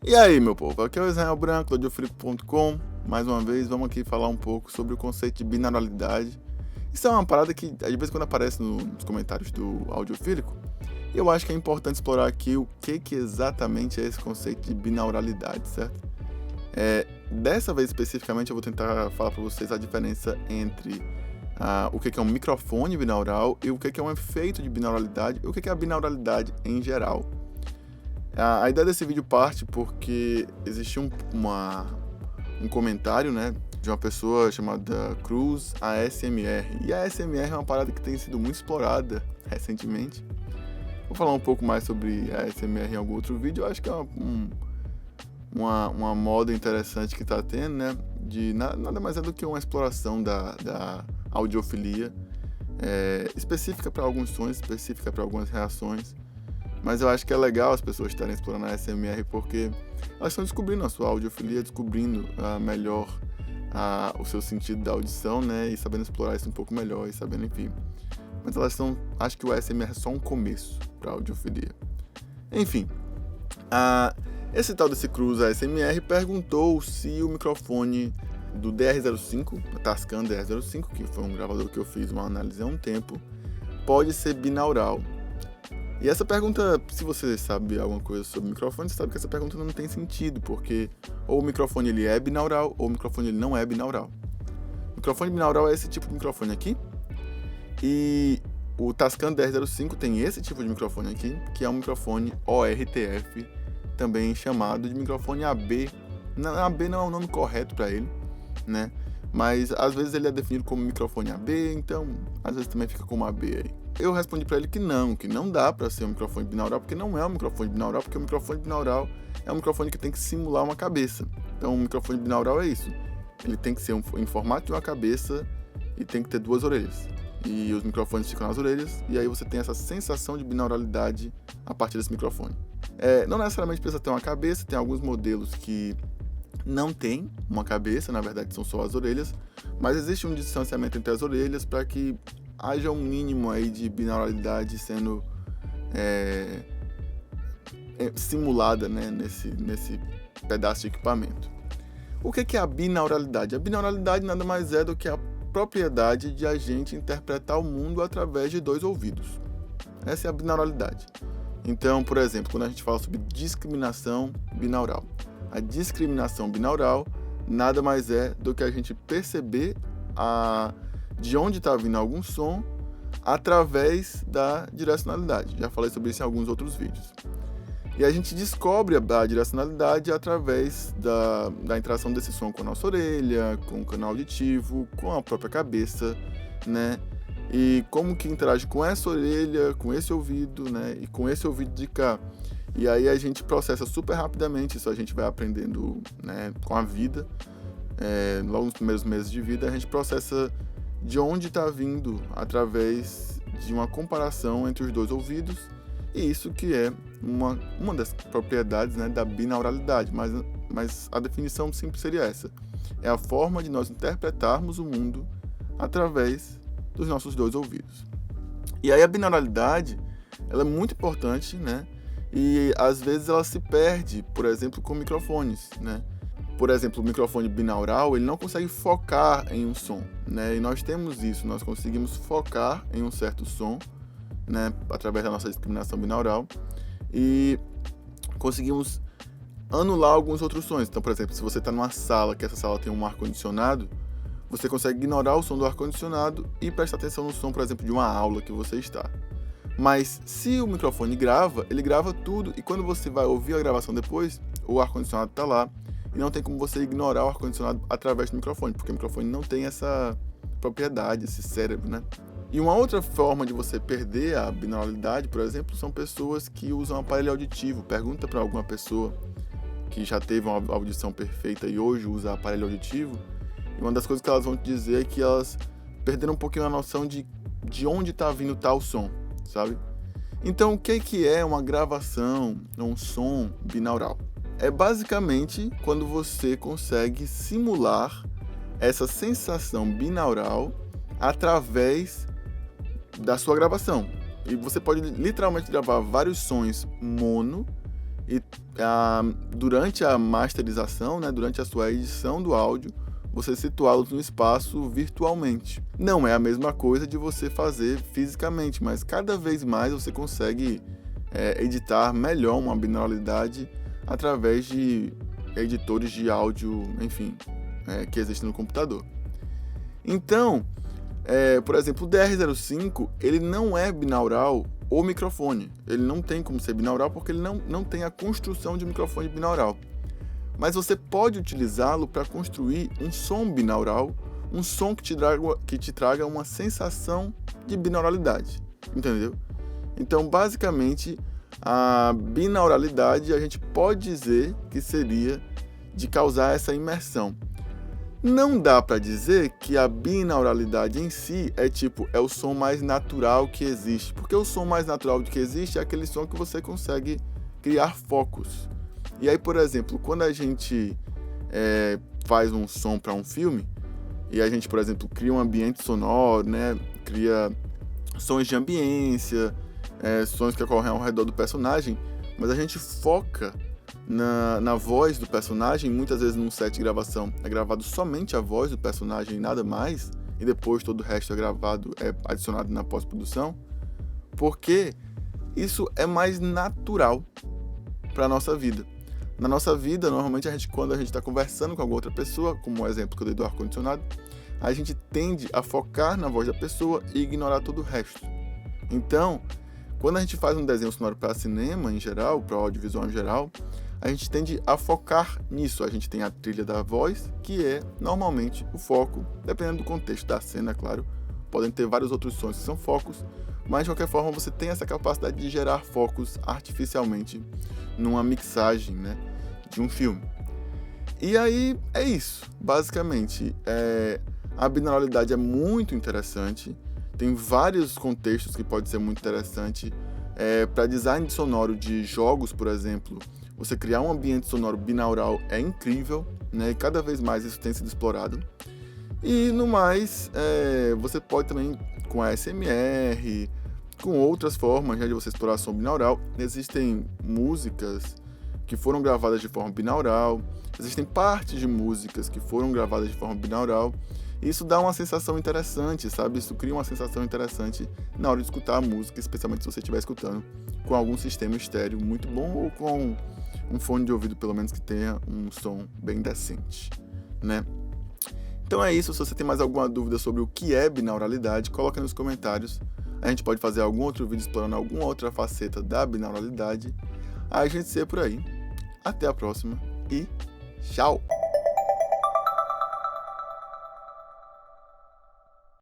E aí, meu povo, aqui é o Israel Branco, do audiofilico.com. Mais uma vez, vamos aqui falar um pouco sobre o conceito de binauralidade. Isso é uma parada que, às vezes, quando aparece nos comentários do Audiofílico, eu acho que é importante explorar aqui o que exatamente é esse conceito de binauralidade, certo? Dessa vez, especificamente, eu vou tentar falar para vocês a diferença entre o que é um microfone binaural e o que é um efeito de binauralidade e o que é a binauralidade em geral. A ideia desse vídeo parte porque existe um comentário, né, de uma pessoa chamada Cruz ASMR. E a ASMR é uma parada que tem sido muito explorada recentemente. Vou falar um pouco mais sobre a ASMR em algum outro vídeo. Eu acho que é uma moda interessante que está tendo, né, de nada mais é do que uma exploração da audiofilia, específica para alguns sons, específica para algumas reações. Mas eu acho que é legal as pessoas estarem explorando a ASMR porque elas estão descobrindo a sua audiofilia, descobrindo melhor o seu sentido da audição, né? E sabendo explorar isso um pouco melhor e sabendo, enfim. Mas elas estão... Acho que o ASMR é só um começo para a audiofilia. Enfim, esse tal desse Cruz ASMR perguntou se o microfone do DR05, o Tascam DR05, que foi um gravador que eu fiz uma análise há um tempo, pode ser binaural. E essa pergunta, se você sabe alguma coisa sobre microfone, você sabe que essa pergunta não tem sentido, porque ou o microfone ele é binaural, ou o microfone ele não é binaural. O microfone binaural é esse tipo de microfone aqui, e o Tascam DR05 tem esse tipo de microfone aqui, que é um microfone ORTF, também chamado de microfone AB. AB não é o nome correto para ele, né? Mas às vezes ele é definido como microfone AB, então às vezes também fica como AB aí. Eu respondi para ele que não dá para ser um microfone binaural, porque não é um microfone binaural, porque o microfone binaural é um microfone que tem que simular uma cabeça. Então o microfone binaural é isso, ele tem que ser em formato de uma cabeça e tem que ter duas orelhas. E os microfones ficam nas orelhas, e aí você tem essa sensação de binauralidade a partir desse microfone. Não necessariamente precisa ter uma cabeça, tem alguns modelos que não tem uma cabeça, na verdade são só as orelhas, mas existe um distanciamento entre as orelhas para que haja um mínimo aí de binauralidade sendo simulada, né, nesse pedaço de equipamento. O que é a binauralidade? A binauralidade nada mais é do que a propriedade de a gente interpretar o mundo através de dois ouvidos. Essa é a binauralidade. Então, por exemplo, quando a gente fala sobre discriminação binaural, a discriminação binaural nada mais é do que a gente perceber de onde está vindo algum som através da direcionalidade. Já falei sobre isso em alguns outros vídeos. E a gente descobre a direcionalidade através da interação desse som com a nossa orelha, com o canal auditivo, com a própria cabeça, né? E como que interage com essa orelha, com esse ouvido, né? E com esse ouvido de cá. E aí a gente processa super rapidamente, isso a gente vai aprendendo, né, com a vida. Logo nos primeiros meses de vida, a gente processa de onde está vindo através de uma comparação entre os dois ouvidos, e isso que é uma das propriedades, né, da binauralidade, mas a definição simples seria essa: é a forma de nós interpretarmos o mundo através dos nossos dois ouvidos. E aí a binauralidade, ela é muito importante, né, e às vezes ela se perde, por exemplo, com microfones, né? Por exemplo, o microfone binaural, ele não consegue focar em um som, né? E nós temos isso, nós conseguimos focar em um certo som, né, através da nossa discriminação binaural, e conseguimos anular alguns outros sons. Então, por exemplo, se você está numa sala, que essa sala tem um ar-condicionado, você consegue ignorar o som do ar-condicionado e prestar atenção no som, por exemplo, de uma aula que você está. Mas se o microfone grava, ele grava tudo, e quando você vai ouvir a gravação depois, o ar-condicionado está lá, e não tem como você ignorar o ar-condicionado através do microfone, porque o microfone não tem essa propriedade, esse cérebro, né? E uma outra forma de você perder a binauralidade, por exemplo, são pessoas que usam aparelho auditivo. Pergunta para alguma pessoa que já teve uma audição perfeita e hoje usa aparelho auditivo, e uma das coisas que elas vão te dizer é que elas perderam um pouquinho a noção de onde está vindo tal som, sabe? Então, o que é uma gravação, um som binaural? É basicamente quando você consegue simular essa sensação binaural através da sua gravação. E você pode literalmente gravar vários sons mono e durante a masterização, né, durante a sua edição do áudio, você situá-los no espaço virtualmente. Não é a mesma coisa de você fazer fisicamente, mas cada vez mais você consegue editar melhor uma binauralidade através de editores de áudio, enfim, que existem no computador. Então, por exemplo, o DR-05, ele não é binaural ou microfone. Ele não tem como ser binaural porque ele não tem a construção de microfone binaural. Mas você pode utilizá-lo para construir um som binaural, um som que te traga uma sensação de binauralidade, entendeu? Então, basicamente, a binauralidade a gente pode dizer que seria de causar essa imersão. Não dá para dizer que a binauralidade em si é o som mais natural que existe, porque o som mais natural que existe é aquele som que você consegue criar focos. E aí, por exemplo, quando a gente faz um som para um filme, e a gente, por exemplo, cria um ambiente sonoro, né? Cria sons de ambiência, sons que ocorrem ao redor do personagem, mas a gente foca na voz do personagem. Muitas vezes num set de gravação é gravado somente a voz do personagem e nada mais, e depois todo o resto é adicionado na pós-produção, porque isso é mais natural para a nossa vida. Na nossa vida, normalmente, quando a gente está conversando com alguma outra pessoa, como o exemplo que eu dei do ar-condicionado, a gente tende a focar na voz da pessoa e ignorar todo o resto. Então, quando a gente faz um desenho sonoro para cinema em geral, para audiovisual em geral, a gente tende a focar nisso. A gente tem a trilha da voz, que é normalmente o foco, dependendo do contexto da cena, claro. Podem ter vários outros sons que são focos, mas de qualquer forma você tem essa capacidade de gerar focos artificialmente numa mixagem, né, de um filme. E aí é isso, basicamente. A binauralidade é muito interessante, tem vários contextos que pode ser muito interessante. Para design sonoro de jogos, por exemplo, você criar um ambiente sonoro binaural é incrível, né, e cada vez mais isso tem sido explorado. E no mais, você pode também com a ASMR, com outras formas, né, de você explorar som binaural. Existem músicas que foram gravadas de forma binaural, existem partes de músicas que foram gravadas de forma binaural. E isso dá uma sensação interessante, sabe? Isso cria uma sensação interessante na hora de escutar a música, especialmente se você estiver escutando com algum sistema estéreo muito bom ou com um fone de ouvido, pelo menos, que tenha um som bem decente, né? Então é isso. Se você tem mais alguma dúvida sobre o que é binauralidade, coloca nos comentários. A gente pode fazer algum outro vídeo explorando alguma outra faceta da binauralidade. A gente se vê por aí. Até a próxima e tchau!